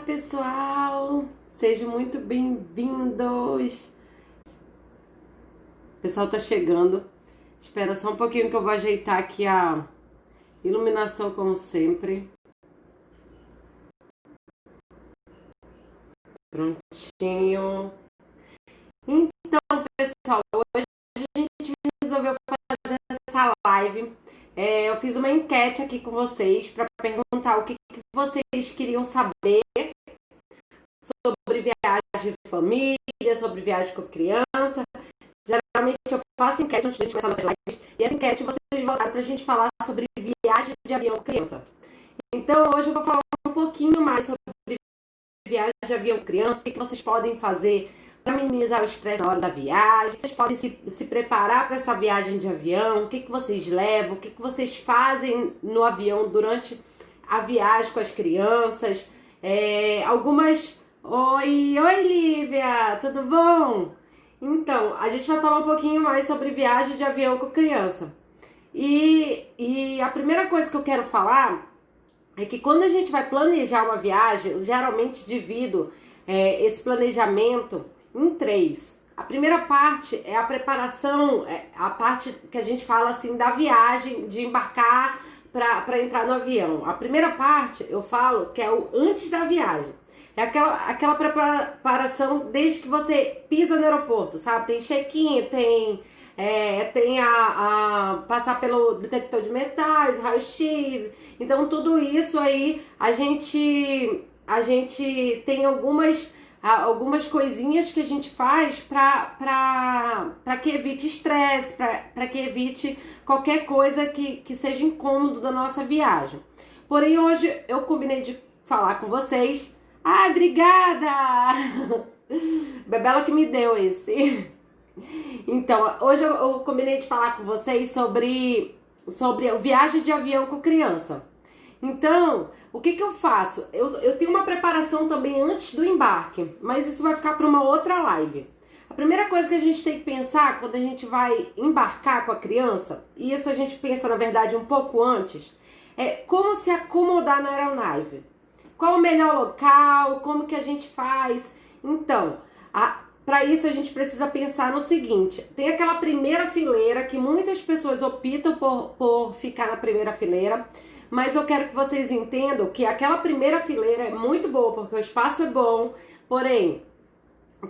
Pessoal, sejam muito bem-vindos. O pessoal tá chegando. Espera só um pouquinho que eu vou ajeitar aqui a iluminação como sempre. Prontinho. Então, pessoal, hoje a gente resolveu fazer essa live. Eu fiz uma enquete aqui com vocês para perguntar o que vocês queriam saber sobre viagem de família, sobre viagem com criança. Geralmente eu faço enquete antes de começar nossas lives, e essa enquete vocês voltaram pra gente falar sobre viagem de avião com criança. Então hoje eu vou falar um pouquinho mais sobre viagem de avião com criança, o que vocês podem fazer para minimizar o estresse na hora da viagem, vocês podem se preparar para essa viagem de avião, o que vocês levam, o que vocês fazem no avião durante a viagem com as crianças, Oi, Lívia, tudo bom? Então, a gente vai falar um pouquinho mais sobre viagem de avião com criança. E a primeira coisa que eu quero falar é que quando a gente vai planejar uma viagem, eu geralmente divido esse planejamento em 3. A primeira parte é a preparação, a parte que a gente fala assim da viagem, de embarcar para entrar no avião. A primeira parte eu falo que é o antes da viagem. É aquela preparação desde que você pisa no aeroporto, sabe? Tem check-in, tem passar pelo detector de metais, raio-x. Então tudo isso aí a gente tem algumas coisinhas que a gente faz para que evite estresse, para que evite qualquer coisa que seja incômodo da nossa viagem. Porém, hoje eu combinei de falar com vocês. Obrigada! Bebela que me deu esse. Então, hoje eu combinei de falar com vocês sobre a viagem de avião com criança. Então, o que eu faço? Eu tenho uma preparação também antes do embarque, mas isso vai ficar para uma outra live. A primeira coisa que a gente tem que pensar quando a gente vai embarcar com a criança, e isso a gente pensa, na verdade, um pouco antes, é como se acomodar na aeronave. Qual o melhor local, como que a gente faz. Então, para isso a gente precisa pensar no seguinte, tem aquela primeira fileira que muitas pessoas optam por ficar na primeira fileira, mas eu quero que vocês entendam que aquela primeira fileira é muito boa, porque o espaço é bom, porém,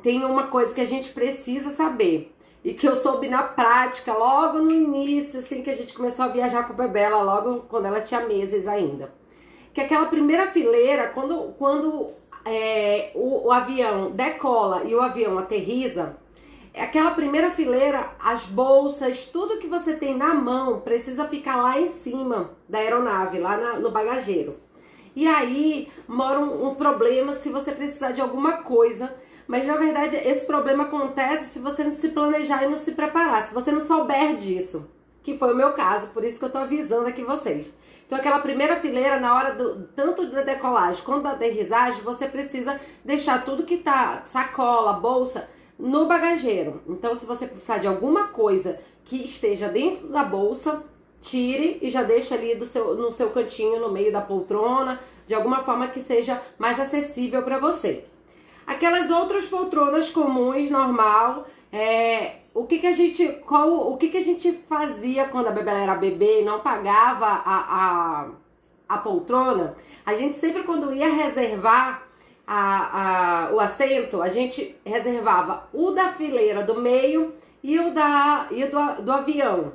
tem uma coisa que a gente precisa saber, e que eu soube na prática, logo no início, assim, que a gente começou a viajar com a Bebela, logo quando ela tinha meses ainda. Que aquela primeira fileira, quando o avião decola e o avião aterriza, aquela primeira fileira, as bolsas, tudo que você tem na mão precisa ficar lá em cima da aeronave, lá no bagageiro. E aí mora um problema se você precisar de alguma coisa, mas na verdade esse problema acontece se você não se planejar e não se preparar, se você não souber disso, que foi o meu caso, por isso que eu tô avisando aqui vocês. Então aquela primeira fileira, na hora tanto da decolagem quanto da aterrissagem, você precisa deixar tudo que tá, sacola, bolsa, no bagageiro. Então se você precisar de alguma coisa que esteja dentro da bolsa, tire e já deixa ali no seu cantinho, no meio da poltrona, de alguma forma que seja mais acessível para você. Aquelas outras poltronas comuns, normal, o que a gente fazia quando a Bebela era bebê e não pagava a poltrona? A gente sempre, quando ia reservar o assento, a gente reservava o da fileira do meio e o do avião,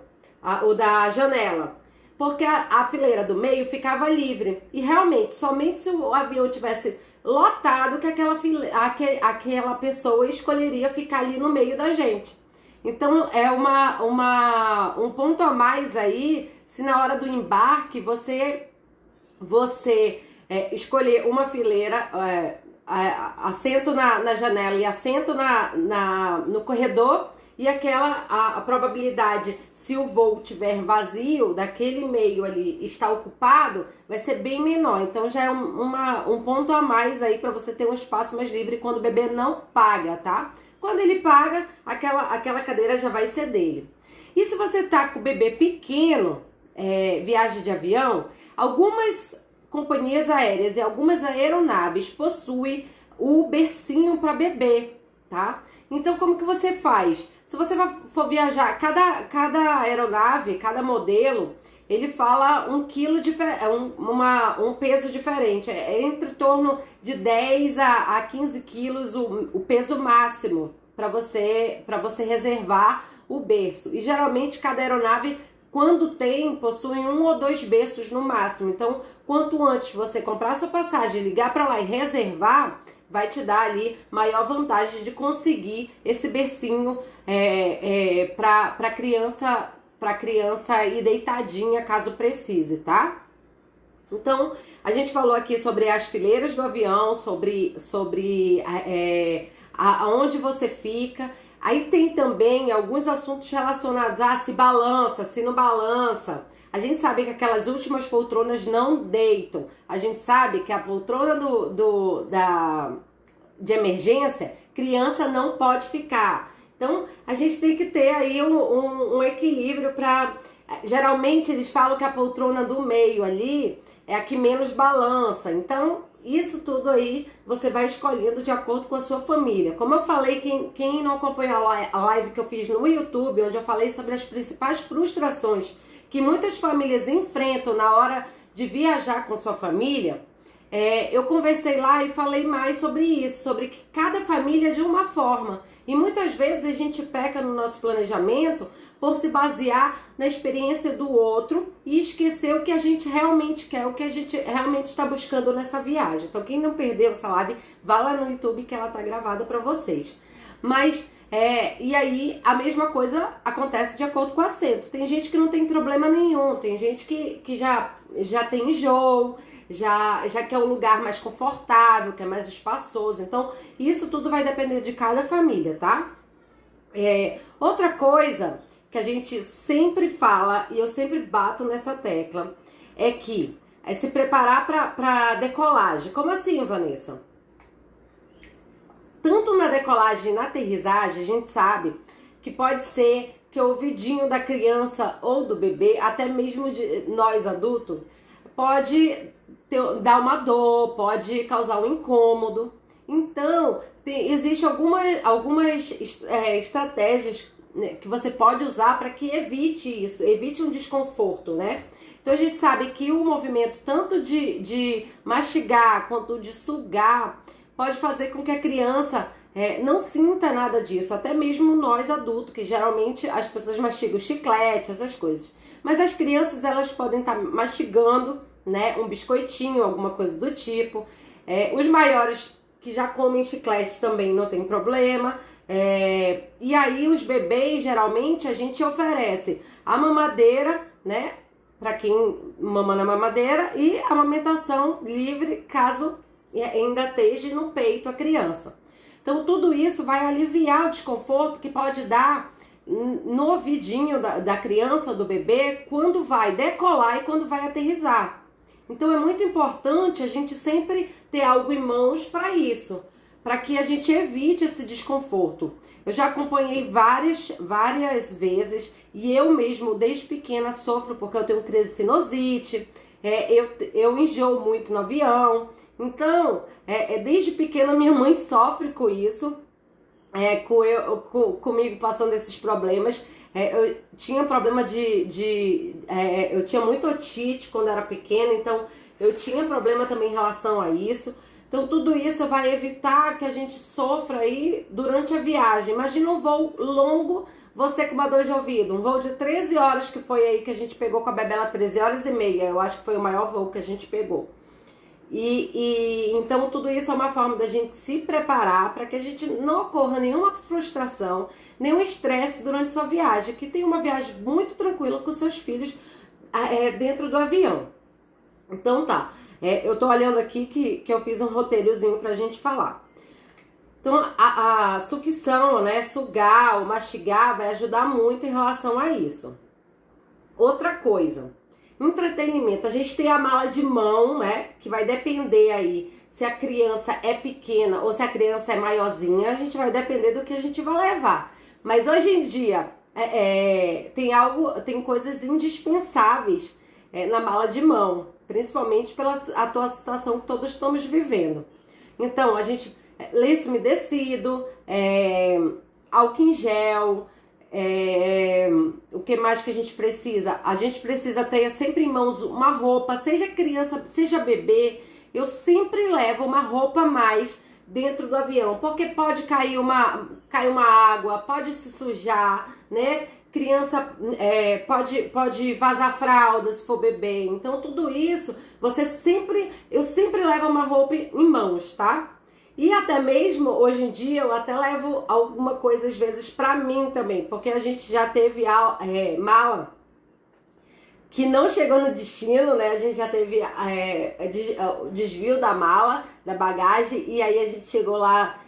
o da janela, porque a fileira do meio ficava livre, e realmente somente se o avião tivesse lotado que aquela pessoa escolheria ficar ali no meio da gente. Então é um ponto a mais aí, se na hora do embarque você escolher uma fileira, assento na janela e assento no corredor, e a probabilidade, se o voo tiver vazio, daquele meio ali está ocupado, vai ser bem menor. Então já é um ponto a mais aí para você ter um espaço mais livre quando o bebê não paga, tá? Quando ele paga, aquela cadeira já vai ser dele. E se você tá com o bebê pequeno, viagem de avião, algumas companhias aéreas e algumas aeronaves possuem o bercinho para bebê, tá? Então, como que você faz? Se você for viajar, cada aeronave, cada modelo, ele fala um quilo, um peso diferente. É entre torno de 10 a 15 quilos o peso máximo para você reservar o berço. E geralmente cada aeronave, quando possui 1 ou 2 berços no máximo. Então, quanto antes você comprar a sua passagem, ligar para lá e reservar, vai te dar ali maior vantagem de conseguir esse bercinho para criança ir deitadinha caso precise, tá? Então, a gente falou aqui sobre as fileiras do avião, sobre aonde você fica. Aí tem também alguns assuntos relacionados a se balança, se não balança. A gente sabe que aquelas últimas poltronas não deitam. A gente sabe que a poltrona de emergência, criança não pode ficar. Então, a gente tem que ter aí um equilíbrio para... Geralmente, eles falam que a poltrona do meio ali é a que menos balança. Então, isso tudo aí você vai escolhendo de acordo com a sua família. Como eu falei, quem não acompanhou a live que eu fiz no YouTube, onde eu falei sobre as principais frustrações que muitas famílias enfrentam na hora de viajar com sua família, eu conversei lá e falei mais sobre isso, sobre que cada família é de uma forma. E muitas vezes a gente peca no nosso planejamento por se basear na experiência do outro e esquecer o que a gente realmente quer, o que a gente realmente está buscando nessa viagem. Então, quem não perdeu essa live, vá lá no YouTube que ela está gravada para vocês. Mas, e aí, a mesma coisa acontece de acordo com o assento. Tem gente que não tem problema nenhum, tem gente que já tem enjoo, já quer um lugar mais confortável, que é mais espaçoso. Então, isso tudo vai depender de cada família, tá? Outra coisa que a gente sempre fala, e eu sempre bato nessa tecla, é que se preparar para decolagem. Como assim, Vanessa? Tanto na decolagem e na aterrissagem, a gente sabe que pode ser que o ouvidinho da criança ou do bebê, até mesmo de nós adultos, pode dar uma dor, pode causar um incômodo. Então, existem algumas estratégias, né, que você pode usar para que evite isso, evite um desconforto, né? Então, a gente sabe que o movimento tanto de mastigar quanto de sugar pode fazer com que a criança não sinta nada disso, até mesmo nós adultos, que geralmente as pessoas mastigam chiclete, essas coisas. Mas as crianças, elas podem estar mastigando, né, um biscoitinho, alguma coisa do tipo. Os maiores que já comem chiclete também não tem problema. E aí os bebês, geralmente, a gente oferece a mamadeira, né, para quem mama na mamadeira, e a amamentação livre, caso ainda esteja no peito a criança. Então, tudo isso vai aliviar o desconforto que pode dar no ouvidinho da criança, do bebê, quando vai decolar e quando vai aterrissar. Então, é muito importante a gente sempre ter algo em mãos para isso, para que a gente evite esse desconforto. Eu já acompanhei várias vezes, e eu mesmo, desde pequena, sofro porque eu tenho crise de sinusite, eu enjoo muito no avião. Então, desde pequena minha mãe sofre com isso, comigo passando esses problemas. Eu tinha problema eu tinha muito otite quando era pequena, então eu tinha problema também em relação a isso. Então tudo isso vai evitar que a gente sofra aí durante a viagem. Imagina um voo longo, você com uma dor de ouvido, um voo de 13 horas que foi aí que a gente pegou com a Bebela, 13 horas e meia, eu acho que foi o maior voo que a gente pegou. Então tudo isso é uma forma da gente se preparar para que a gente não ocorra nenhuma frustração, nenhum estresse durante sua viagem, que tem uma viagem muito tranquila com seus filhos dentro do avião. Então tá, eu tô olhando aqui que eu fiz um roteirozinho pra gente falar. Então a sucção, né, sugar ou mastigar vai ajudar muito em relação a isso. Outra coisa, entretenimento, a gente tem a mala de mão, né, que vai depender aí se a criança é pequena ou se a criança é maiorzinha, a gente vai depender do que a gente vai levar. Mas hoje em dia tem coisas indispensáveis na mala de mão. principalmente pela atual situação que todos estamos vivendo. Então, a gente, lenço umedecido, álcool em gel, o que mais que a gente precisa? A gente precisa ter sempre em mãos uma roupa, seja criança, seja bebê, eu sempre levo uma roupa a mais dentro do avião, porque pode cair uma água, pode se sujar, né? Criança pode vazar fralda se for bebê. Então tudo isso eu sempre levo uma roupa em mãos, tá? E até mesmo hoje em dia eu até levo alguma coisa às vezes pra mim também, porque a gente já teve mala que não chegou no destino, né? A gente já teve o desvio da mala, da bagagem, e aí a gente chegou lá,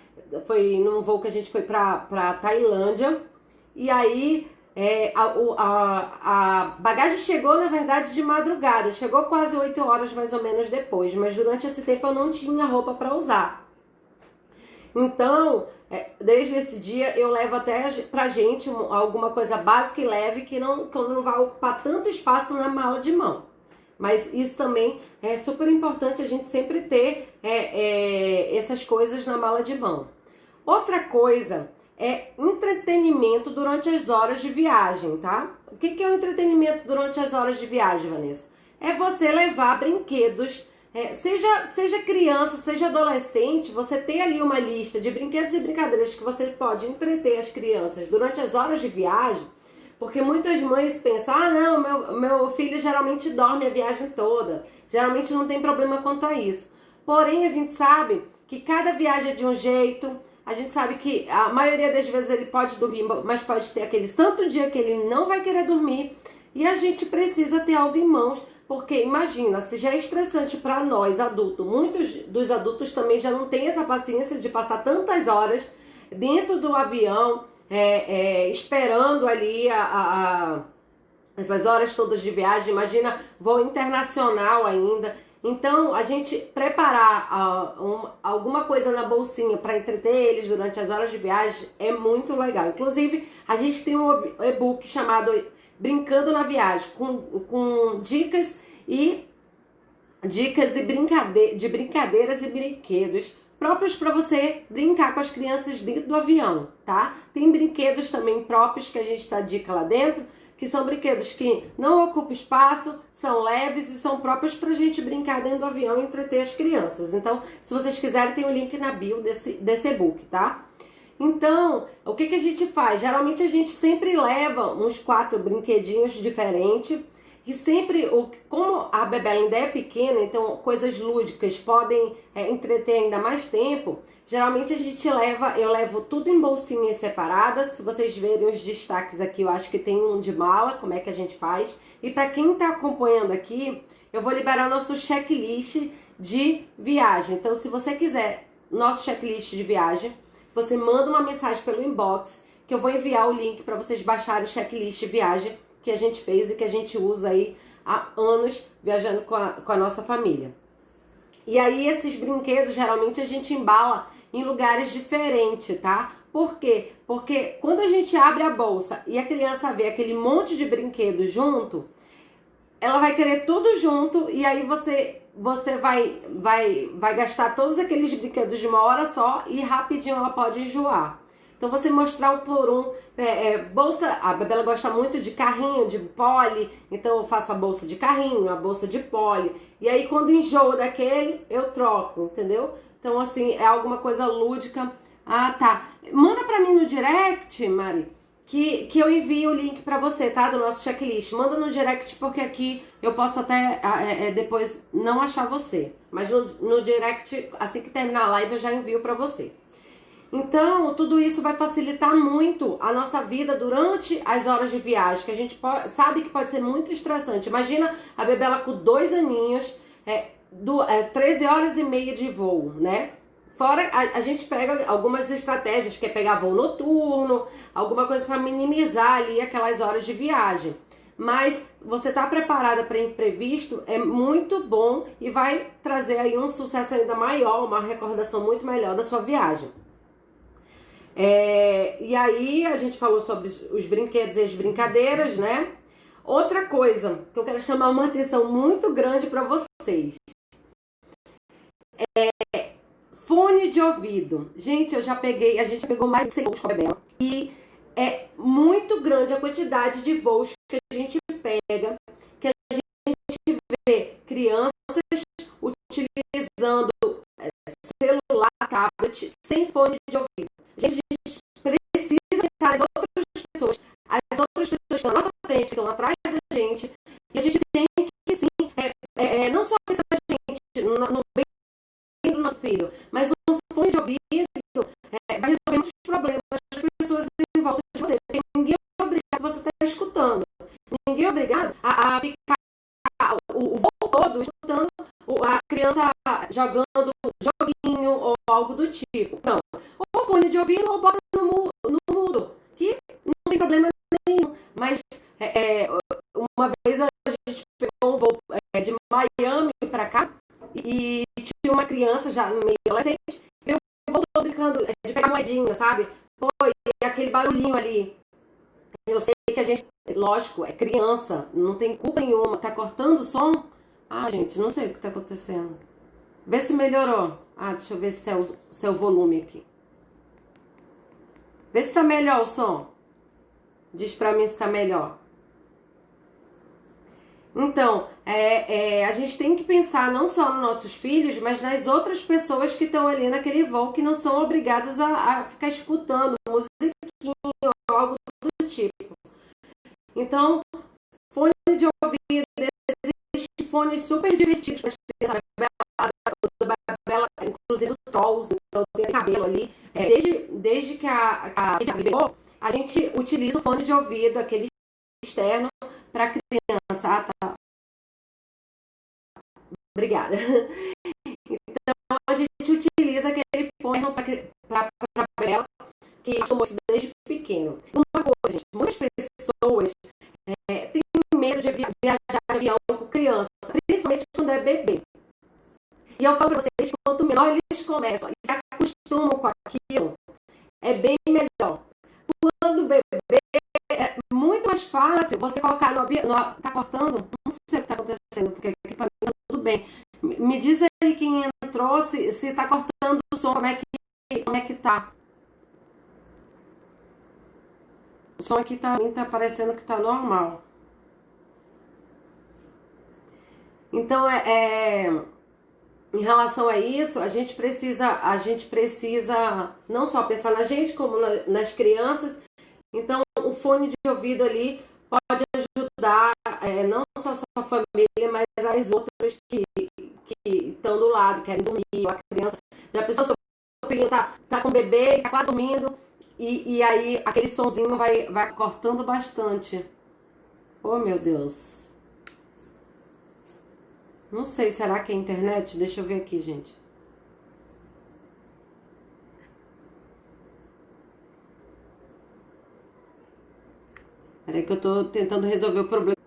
foi num voo que a gente foi pra Tailândia, e aí a bagagem chegou, na verdade, de madrugada, chegou quase 8 horas mais ou menos depois, mas durante esse tempo eu não tinha roupa para usar. Então, desde esse dia eu levo até pra gente alguma coisa básica e leve que não vai ocupar tanto espaço na mala de mão. Mas isso também é super importante a gente sempre ter essas coisas na mala de mão. Outra coisa é entretenimento durante as horas de viagem, tá? O que é o entretenimento durante as horas de viagem, Vanessa? É você levar brinquedos, seja criança, seja adolescente, você ter ali uma lista de brinquedos e brincadeiras que você pode entreter as crianças durante as horas de viagem, porque muitas mães pensam, não, meu filho geralmente dorme a viagem toda, geralmente não tem problema quanto a isso. Porém, a gente sabe que cada viagem é de um jeito, a gente sabe que a maioria das vezes ele pode dormir, mas pode ter aquele santo dia que ele não vai querer dormir, e a gente precisa ter algo em mãos. Porque imagina, se já é estressante para nós adultos, muitos dos adultos também já não têm essa paciência de passar tantas horas dentro do avião, esperando ali essas horas todas de viagem. Imagina voo internacional ainda. Então, a gente preparar alguma coisa na bolsinha para entreter eles durante as horas de viagem é muito legal. Inclusive, a gente tem um e-book chamado Brincando na Viagem, com dicas de brincadeiras e brinquedos próprios para você brincar com as crianças dentro do avião, tá? Tem brinquedos também próprios que a gente dá dica lá dentro, que são brinquedos que não ocupam espaço, são leves e são próprios pra gente brincar dentro do avião e entreter as crianças. Então, se vocês quiserem, tem o link na bio desse e-book, tá? Então, o que a gente faz? Geralmente a gente sempre leva uns 4 brinquedinhos diferentes e sempre, como a Bebela ainda é pequena, então coisas lúdicas podem entreter ainda mais tempo, geralmente eu levo tudo em bolsinhas separadas. Se vocês verem os destaques aqui, eu acho que tem um de mala, como é que a gente faz. E para quem está acompanhando aqui, eu vou liberar nosso checklist de viagem. Então, se você quiser nosso checklist de viagem, você manda uma mensagem pelo inbox, que eu vou enviar o link para vocês baixarem o checklist de viagem que a gente fez e que a gente usa aí há anos viajando com a nossa família. E aí esses brinquedos, geralmente a gente embala em lugares diferentes, tá? Por quê? Porque quando a gente abre a bolsa e a criança vê aquele monte de brinquedo junto, ela vai querer tudo junto e aí você vai gastar todos aqueles brinquedos de uma hora só e rapidinho ela pode enjoar. Então você mostrar um por um, bolsa, a Bebela gosta muito de carrinho, de pole, então eu faço a bolsa de carrinho, a bolsa de pole, e aí quando enjoo daquele, eu troco, entendeu? Então assim, é alguma coisa lúdica. Ah, tá. Manda pra mim no direct, Mari, que eu envio o link pra você, tá? Do nosso checklist. Manda no direct, porque aqui eu posso até depois não achar você. Mas no direct, assim que terminar a live, eu já envio pra você. Então, tudo isso vai facilitar muito a nossa vida durante as horas de viagem, que a gente sabe que pode ser muito estressante. Imagina a Bebela com 2 aninhos, 13 horas e meia de voo, né? Fora, a gente pega algumas estratégias, que é pegar voo noturno, alguma coisa para minimizar ali aquelas horas de viagem. Mas você tá preparada para imprevisto é muito bom e vai trazer aí um sucesso ainda maior, uma recordação muito melhor da sua viagem. E aí a gente falou sobre os brinquedos e as brincadeiras, né? Outra coisa que eu quero chamar uma atenção muito grande para você. vocês. Fone de ouvido. Gente, a gente pegou mais de 100 voos com a Bela. E é muito grande a quantidade de voos que a gente pega, que a gente vê crianças utilizando celular, tablet, sem fone de ouvido. A gente precisa pensar nas outras pessoas, as outras pessoas que estão na nossa frente, que estão atrás da gente, e a gente tem que, sim, não só pensar na gente, no bem do nosso filho, mas um fone de ouvido vai resolver muitos problemas das pessoas em volta de você, porque ninguém é obrigado a você estar escutando, ninguém é obrigado a ficar o voo todo escutando a criança jogando joguinho ou algo do tipo. Não, ou fone de ouvido ou bota no mudo, que não tem problema nenhum, mas uma vez a gente pegou um voo de Miami pra cá e tinha uma criança já meio adolescente, eu voltou brincando de pegar moedinha, sabe? Pô, e aquele barulhinho ali. Eu sei que a gente, lógico, é criança, não tem culpa nenhuma, tá cortando o som. Ah, gente, não sei o que tá acontecendo. Vê se melhorou. Ah, deixa eu ver se é o seu volume aqui. Vê se tá melhor o som. Diz pra mim se tá melhor. Então, a gente tem que pensar não só nos nossos filhos, mas nas outras pessoas que estão ali naquele voo, que não são obrigadas a ficar escutando musiquinha ou algo do tipo. Então, fone de ouvido, existem fones super divertidos para as crianças. Bela, inclusive do Trolls, então tem cabelo ali. Desde que a rede abriu, a gente utiliza o fone de ouvido, aquele externo, para criança. Ah, tá. Obrigada. Então, a gente utiliza aquele fone para Bela, que tomou isso desde pequeno. Uma coisa, gente, muitas pessoas têm medo de viajar de avião com criança, principalmente quando é bebê. E eu falo para vocês que quanto menor eles começam e se acostumam com aquilo, é bem melhor. Quando bebê, é muito mais fácil você colocar no avião. Tá cortando? Não sei o que tá acontecendo, porque aqui para mim tá tudo bem. Me diz aí quem entrou, se tá cortando o som, como é que tá. O som aqui tá parecendo que tá normal. Então, em relação a isso, a gente precisa não só pensar na gente, como nas crianças. Então, o fone de ouvido ali pode ajudar não só a sua família, mas as outras que estão do lado, querem dormir, ou a criança. Já pensou, seu filho tá com o bebê, tá quase dormindo, e aí aquele sonzinho vai cortando bastante. Oh, meu Deus. Não sei, será que é internet? Deixa eu ver aqui, gente. Peraí que eu tô tentando resolver o problema.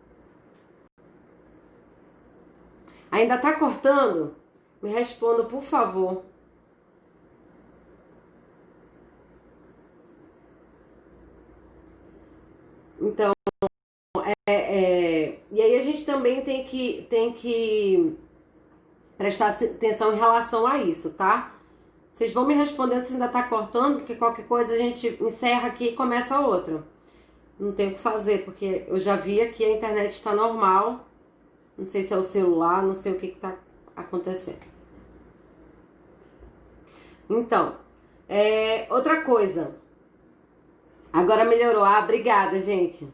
Ainda tá cortando? Me responda, por favor. Então, e aí a gente também tem que prestar atenção em relação a isso, tá? Vocês vão me respondendo se ainda tá cortando, porque qualquer coisa a gente encerra aqui e começa outra. Não tem o que fazer, porque eu já vi aqui a internet está normal. Não sei se é o celular, não sei o que tá acontecendo. Então, outra coisa. Agora melhorou. Ah, obrigada, gente.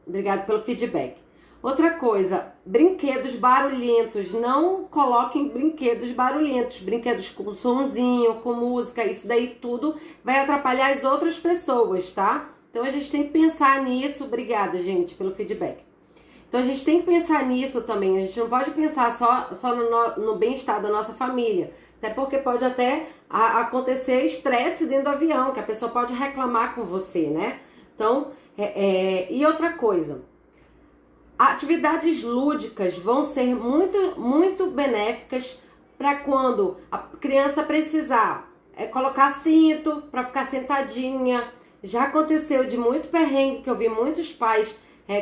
Obrigada pelo feedback. Outra coisa, brinquedos barulhentos. Não coloquem brinquedos barulhentos. Brinquedos com sonzinho, com música, isso daí tudo vai atrapalhar as outras pessoas, tá? Então a gente tem que pensar nisso. Obrigada, gente, pelo feedback. Então a gente tem que pensar nisso também. A gente não pode pensar só no bem-estar da nossa família. Até porque pode até acontecer estresse dentro do avião, que a pessoa pode reclamar com você, né? Então, e outra coisa, atividades lúdicas vão ser muito, muito benéficas para quando a criança precisar colocar cinto para ficar sentadinha. Já aconteceu de muito perrengue que eu vi muitos pais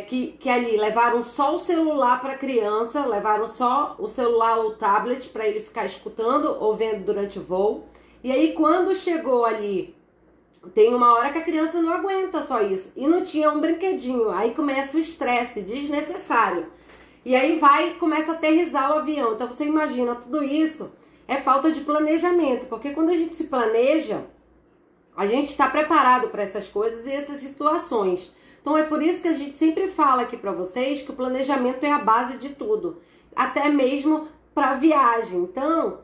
que ali levaram só o celular para a criança, levaram só o celular ou o tablet para ele ficar escutando ou vendo durante o voo. E aí quando chegou ali, tem uma hora que a criança não aguenta só isso e não tinha um brinquedinho, aí começa o estresse desnecessário. E aí começa a aterrissar o avião. Então você imagina, tudo isso é falta de planejamento, porque quando a gente se planeja, a gente está preparado para essas coisas e essas situações. Então é por isso que a gente sempre fala aqui para vocês que o planejamento é a base de tudo, até mesmo para viagem. Então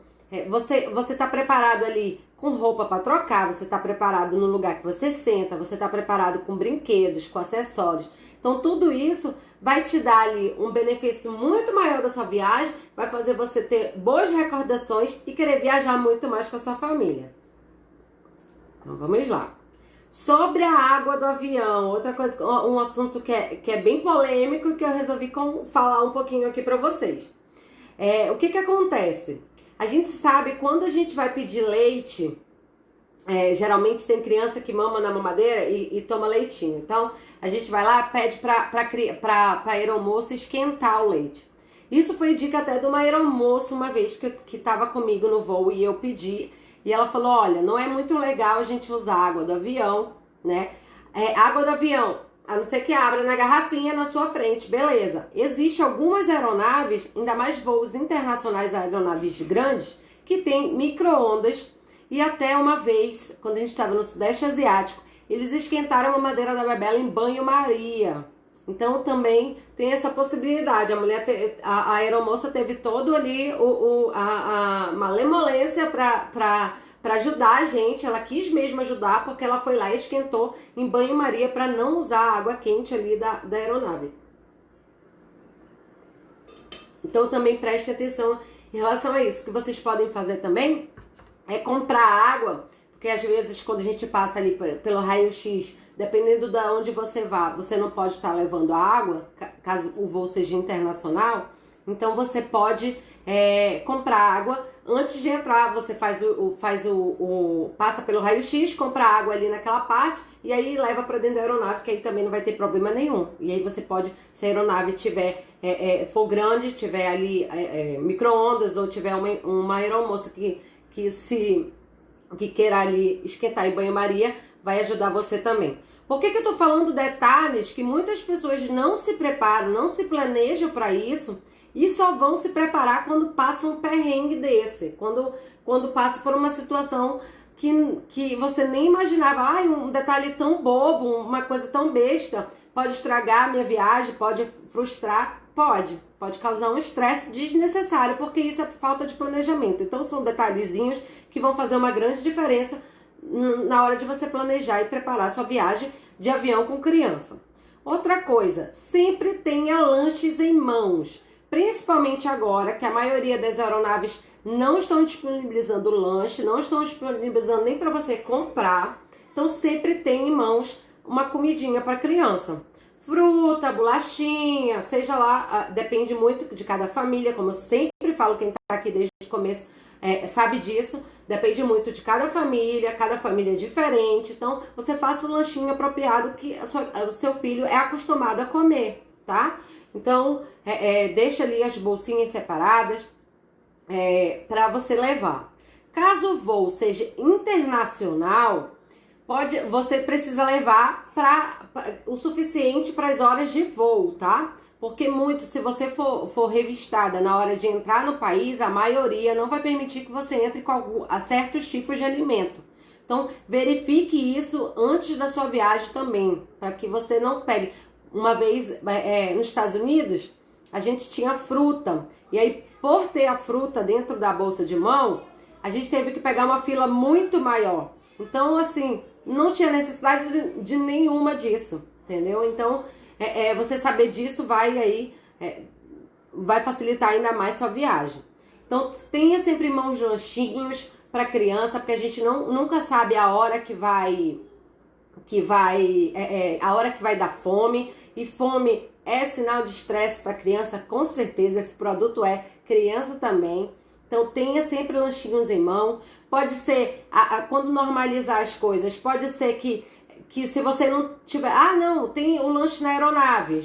você está preparado ali com roupa para trocar, você está preparado no lugar que você senta, você está preparado com brinquedos, com acessórios. Então tudo isso vai te dar ali um benefício muito maior da sua viagem, vai fazer você ter boas recordações e querer viajar muito mais com a sua família. Então vamos lá. Sobre a água do avião, outra coisa, um assunto que é bem polêmico, que eu resolvi falar um pouquinho aqui para vocês. O que acontece? A gente sabe quando a gente vai pedir leite, geralmente tem criança que mama na mamadeira e toma leitinho. Então a gente vai lá, pede para aeromoça esquentar o leite. Isso foi dica até de uma aeromoça uma vez que estava comigo no voo e eu pedi. E ela falou, olha, não é muito legal a gente usar água do avião, né? Água do avião, a não ser que abra na garrafinha na sua frente, beleza. Existem algumas aeronaves, ainda mais voos internacionais, aeronaves grandes, que tem micro-ondas. E até uma vez, quando a gente estava no Sudeste Asiático, eles esquentaram a madeira da Bebela em banho-maria. Então também tem essa possibilidade. A aeromoça teve todo ali a malemolência para ajudar a gente. Ela quis mesmo ajudar porque ela foi lá e esquentou em banho-maria para não usar a água quente ali da aeronave. Então também preste atenção em relação a isso. O que vocês podem fazer também é comprar água, porque às vezes quando a gente passa ali pelo raio-x, dependendo de onde você vá, você não pode estar levando a água, caso o voo seja internacional. Então você pode comprar água antes de entrar. Você passa pelo raio-x, compra água ali naquela parte e aí leva para dentro da aeronave, que aí também não vai ter problema nenhum. E aí você pode, se a aeronave for grande, tiver ali micro-ondas ou tiver uma aeromoça que queira ali esquentar em banho-maria, vai ajudar você também. Por que eu tô falando detalhes que muitas pessoas não se preparam, não se planejam para isso e só vão se preparar quando passa um perrengue desse, quando passa por uma situação que você nem imaginava, um detalhe tão bobo, uma coisa tão besta, pode estragar a minha viagem, pode frustrar, pode causar um estresse desnecessário, porque isso é falta de planejamento. Então são detalhezinhos que vão fazer uma grande diferença na hora de você planejar e preparar sua viagem de avião com criança. Outra coisa, sempre tenha lanches em mãos, principalmente agora que a maioria das aeronaves não estão disponibilizando lanche, não estão disponibilizando nem para você comprar. Então sempre tenha em mãos uma comidinha para criança. Fruta, bolachinha, seja lá, depende muito de cada família, como eu sempre falo, quem está aqui desde o começo sabe disso. Depende muito de cada família é diferente. Então, você faça o lanchinho apropriado que o seu filho é acostumado a comer, tá? Então, deixa ali as bolsinhas separadas para você levar. Caso o voo seja internacional, você precisa levar o suficiente para as horas de voo, tá? Porque se você for revistada na hora de entrar no país, a maioria não vai permitir que você entre com certos tipos de alimento. Então, verifique isso antes da sua viagem também, para que você não pegue. Uma vez, nos Estados Unidos, a gente tinha fruta. E aí, por ter a fruta dentro da bolsa de mão, a gente teve que pegar uma fila muito maior. Então, assim, não tinha necessidade de nenhuma disso, entendeu? Então, você saber disso vai facilitar ainda mais sua viagem. Então, tenha sempre em mãos lanchinhos para criança, porque a gente nunca sabe a hora que vai dar fome. E fome é sinal de estresse para criança, com certeza. Esse produto criança também. Então, tenha sempre lanchinhos em mão. Pode ser, quando normalizar as coisas, pode ser que que se você não tiver... Ah, não, tem o lanche na aeronave,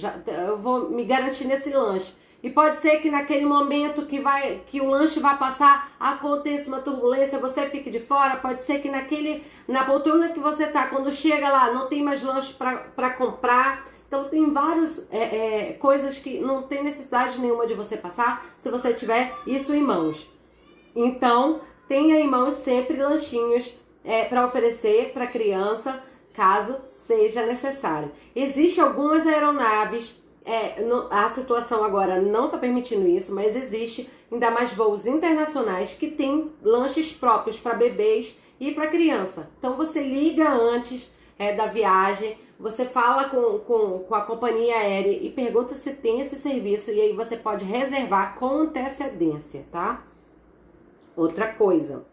eu vou me garantir nesse lanche. E pode ser que naquele momento que o lanche vai passar, aconteça uma turbulência, você fique de fora. Pode ser que na poltrona que você tá, quando chega lá, não tem mais lanche para comprar. Então tem várias coisas que não tem necessidade nenhuma de você passar se você tiver isso em mãos. Então tenha em mãos sempre lanchinhos para oferecer para criança, caso seja necessário. Existem algumas aeronaves, a situação agora não está permitindo isso, mas existe ainda mais voos internacionais que tem lanches próprios para bebês e para criança. Então você liga antes da viagem, você fala com a companhia aérea e pergunta se tem esse serviço, e aí você pode reservar com antecedência, tá? Outra coisa,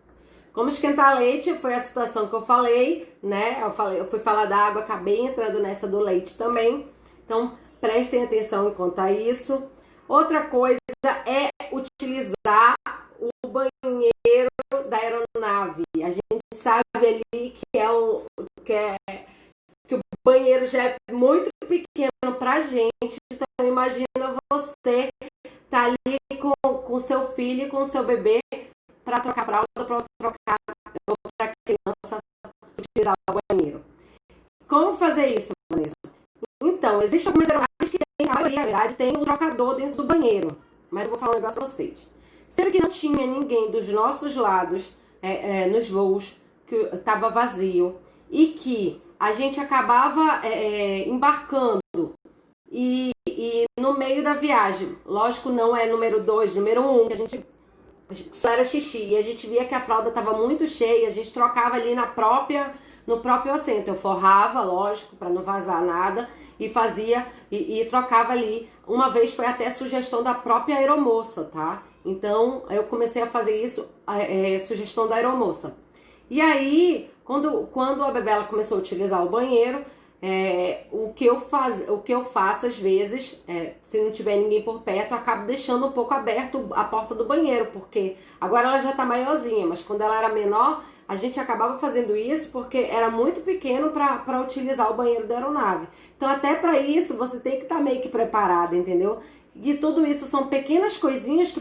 como esquentar leite, foi a situação que eu falei, né? Eu fui falar da água, acabei entrando nessa do leite também. Então, prestem atenção enquanto a isso. Outra coisa é utilizar o banheiro da aeronave. A gente sabe ali que o banheiro já é muito pequeno pra gente. Então, imagina você tá ali com seu filho e com seu bebê para trocar fralda, para trocar outra criança utilizar o banheiro. Como fazer isso, Vanessa? Então, existem algumas aeronaves que tem, a maioria, na verdade, tem um trocador dentro do banheiro. Mas eu vou falar um negócio para vocês. Sempre que não tinha ninguém dos nossos lados, nos voos, que estava vazio, e que a gente acabava embarcando e no meio da viagem, lógico, não é número 2, número 1, que a gente só era xixi, e a gente via que a fralda estava muito cheia, a gente trocava ali no próprio assento. Eu forrava, lógico, para não vazar nada, e fazia e trocava ali. Uma vez foi até sugestão da própria aeromoça, tá? Então eu comecei a fazer isso, sugestão da aeromoça. E aí, quando a Bebela começou a utilizar o banheiro, o que eu faço às vezes, se não tiver ninguém por perto, eu acabo deixando um pouco aberto a porta do banheiro, porque agora ela já tá maiorzinha, mas quando ela era menor, a gente acabava fazendo isso porque era muito pequeno para utilizar o banheiro da aeronave. Então até para isso você tem que estar meio que preparada, entendeu? E tudo isso são pequenas coisinhas que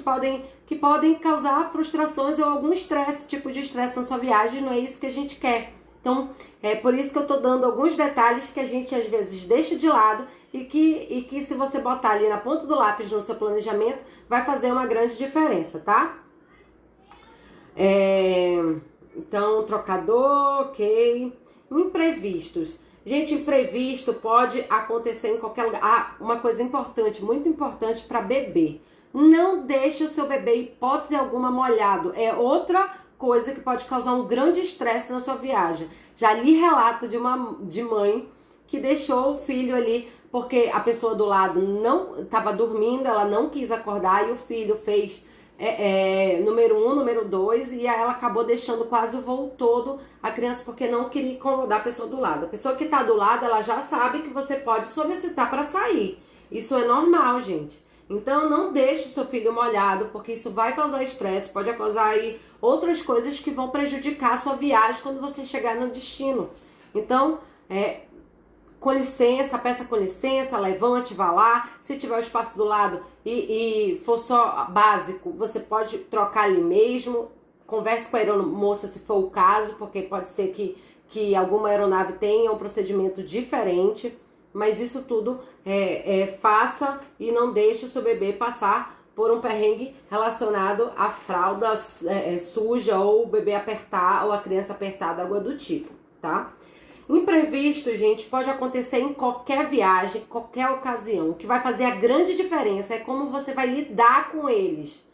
podem causar frustrações ou algum estresse, tipo de estresse na sua viagem. Não é isso que a gente quer. Então, é por isso que eu tô dando alguns detalhes que a gente às vezes deixa de lado e que se você botar ali na ponta do lápis no seu planejamento, vai fazer uma grande diferença, tá? Então, trocador, ok. Imprevistos. Gente, imprevisto pode acontecer em qualquer lugar. Uma coisa importante, muito importante para bebê. Não deixe o seu bebê, hipótese alguma, molhado. É outra coisa que pode causar um grande estresse na sua viagem. Já li relato de mãe que deixou o filho ali porque a pessoa do lado não estava dormindo, ela não quis acordar e o filho fez número 1, número 2, e aí ela acabou deixando quase o voo todo a criança porque não queria incomodar a pessoa do lado. A pessoa que está do lado, ela já sabe que você pode solicitar para sair. Isso é normal, gente. Então não deixe o seu filho molhado, porque isso vai causar estresse, pode causar aí outras coisas que vão prejudicar a sua viagem quando você chegar no destino. Então, com licença, peça com licença, levante, vá lá. Se tiver o espaço do lado e for só básico, você pode trocar ali mesmo. Converse com a aeromoça se for o caso, porque pode ser que alguma aeronave tenha um procedimento diferente. Mas isso tudo faça e não deixe o seu bebê passar por um perrengue relacionado à fralda suja ou o bebê apertar ou a criança apertada, algo do tipo, tá? Imprevisto, gente, pode acontecer em qualquer viagem, qualquer ocasião. O que vai fazer a grande diferença é como você vai lidar com eles.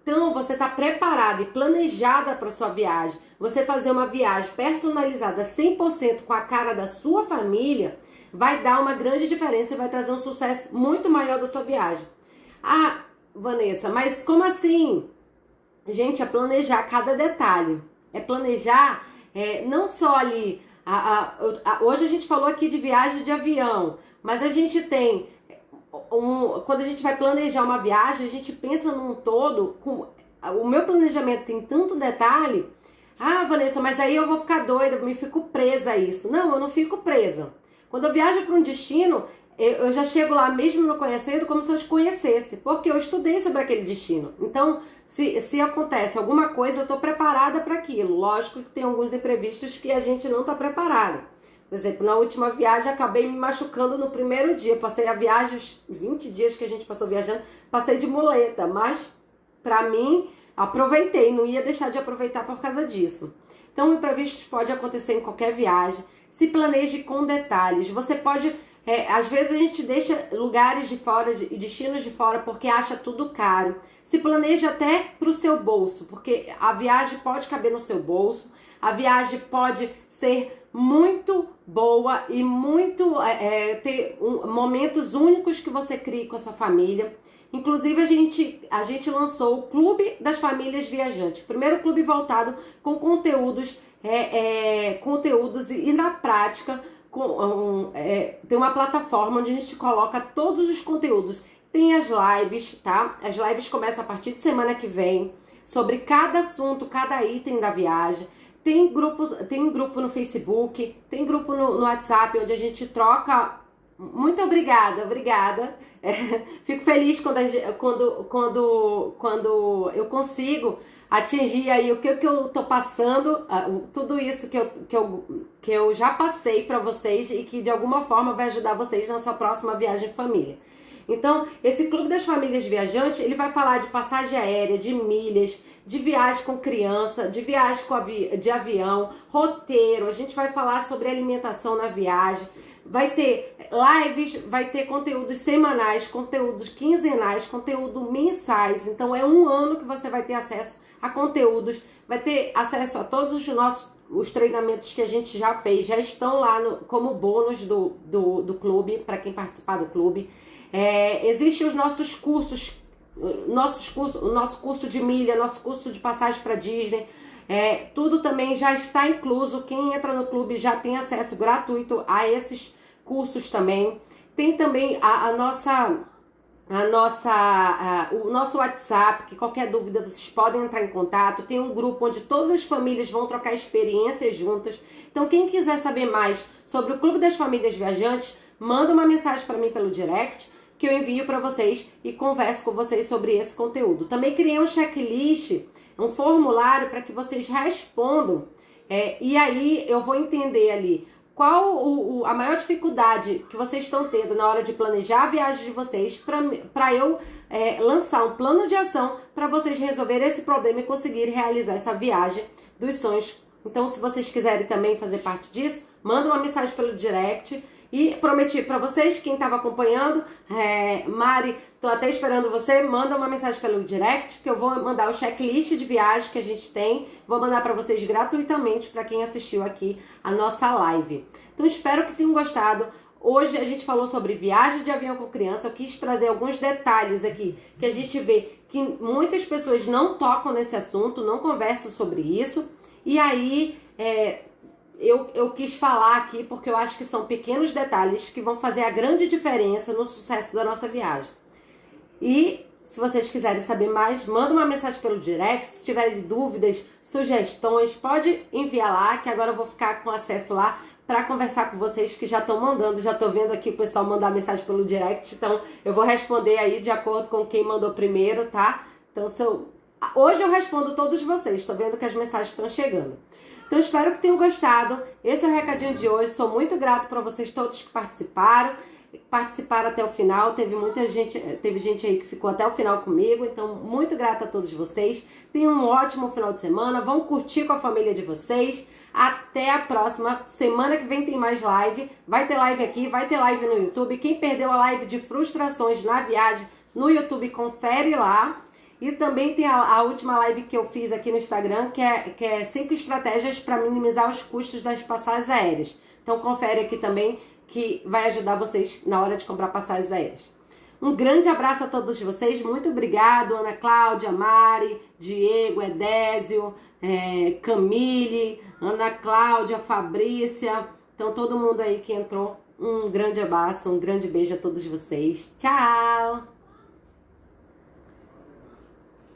Então, você está preparada e planejada para sua viagem. Você fazer uma viagem personalizada 100% com a cara da sua família vai dar uma grande diferença e vai trazer um sucesso muito maior da sua viagem. Ah, Vanessa, mas como assim? Gente, é planejar cada detalhe. É planejar não só ali... hoje a gente falou aqui de viagem de avião, mas a gente tem... quando a gente vai planejar uma viagem, a gente pensa num todo... o meu planejamento tem tanto detalhe... Ah, Vanessa, mas aí eu vou ficar doida, me fico presa a isso. Não, eu não fico presa. Quando eu viajo para um destino, eu já chego lá mesmo não conhecendo como se eu te conhecesse, porque eu estudei sobre aquele destino. Então, se acontece alguma coisa, eu estou preparada para aquilo. Lógico que tem alguns imprevistos que a gente não está preparada. Por exemplo, na última viagem, acabei me machucando no primeiro dia. Passei a viagem, os 20 dias que a gente passou viajando, passei de muleta, mas para mim, aproveitei, não ia deixar de aproveitar por causa disso. Então, imprevistos pode acontecer em qualquer viagem. Se planeje com detalhes. Você pode, às vezes a gente deixa lugares de fora e destinos de fora porque acha tudo caro. Se planeje até para o seu bolso, porque a viagem pode caber no seu bolso. A viagem pode ser muito boa e muito ter momentos únicos que você crie com a sua família. Inclusive, a gente lançou o Clube das Famílias Viajantes. Primeiro clube voltado com conteúdos e na prática tem uma plataforma onde a gente coloca todos os conteúdos. Tem as lives, tá? As lives começam a partir de semana que vem, sobre cada assunto, cada item da viagem. Tem um grupo no Facebook, tem grupo no WhatsApp, onde a gente troca. Muito obrigada. Fico feliz quando eu consigo atingir aí o que eu tô passando, tudo isso que eu já passei para vocês e que de alguma forma vai ajudar vocês na sua próxima viagem em família. Então, esse Clube das Famílias Viajantes, ele vai falar de passagem aérea, de milhas, de viagem com criança, de viagem de avião, roteiro. A gente vai falar sobre alimentação na viagem. Vai ter lives, vai ter conteúdos semanais, conteúdos quinzenais, conteúdo mensais. Então é um ano que você vai ter acesso a conteúdos, vai ter acesso a todos os treinamentos que a gente já fez, já estão lá como bônus do clube, para quem participar do clube. Existem os nossos cursos, o nosso curso de milha, nosso curso de passagem para Disney. Tudo também já está incluso. Quem entra no clube já tem acesso gratuito a esses cursos também. Tem também o nosso WhatsApp, que qualquer dúvida vocês podem entrar em contato. Tem um grupo onde todas as famílias vão trocar experiências juntas. Então, quem quiser saber mais sobre o Clube das Famílias Viajantes, manda uma mensagem para mim pelo direct, que eu envio para vocês e converso com vocês sobre esse conteúdo. Também criei um checklist, um formulário para que vocês respondam, e aí eu vou entender ali qual a maior dificuldade que vocês estão tendo na hora de planejar a viagem de vocês, para eu lançar um plano de ação para vocês resolverem esse problema e conseguirem realizar essa viagem dos sonhos. Então, se vocês quiserem também fazer parte disso, manda uma mensagem pelo direct. E prometi para vocês, quem estava acompanhando, Mari, tô até esperando você, manda uma mensagem pelo direct, que eu vou mandar o checklist de viagem que a gente tem, vou mandar para vocês gratuitamente para quem assistiu aqui a nossa live. Então espero que tenham gostado. Hoje a gente falou sobre viagem de avião com criança, eu quis trazer alguns detalhes aqui, que a gente vê que muitas pessoas não tocam nesse assunto, não conversam sobre isso, e aí eu quis falar aqui porque eu acho que são pequenos detalhes que vão fazer a grande diferença no sucesso da nossa viagem. E se vocês quiserem saber mais, manda uma mensagem pelo direct. Se tiverem dúvidas, sugestões, pode enviar lá, que agora eu vou ficar com acesso lá para conversar com vocês que já estão mandando. Já estou vendo aqui o pessoal mandar mensagem pelo direct, então eu vou responder aí de acordo com quem mandou primeiro, tá? Então hoje eu respondo todos vocês, estou vendo que as mensagens estão chegando. Então espero que tenham gostado. Esse é o recadinho de hoje. Sou muito grato para vocês todos que participaram até o final. Teve gente aí que ficou até o final comigo. Então muito grata a todos vocês. Tenham um ótimo final de semana. Vão curtir com a família de vocês. Até a próxima. Semana que vem tem mais live. Vai ter live aqui, vai ter live no YouTube. Quem perdeu a live de frustrações na viagem no YouTube, confere lá. E também tem a última live que eu fiz aqui no Instagram, que é 5 estratégias para minimizar os custos das passagens aéreas. Então confere aqui também, que vai ajudar vocês na hora de comprar passagens aéreas. Um grande abraço a todos vocês, muito obrigado, Ana Cláudia, Mari, Diego, Edésio, Camille, Ana Cláudia, Fabrícia, então todo mundo aí que entrou, um grande abraço, um grande beijo a todos vocês. Tchau!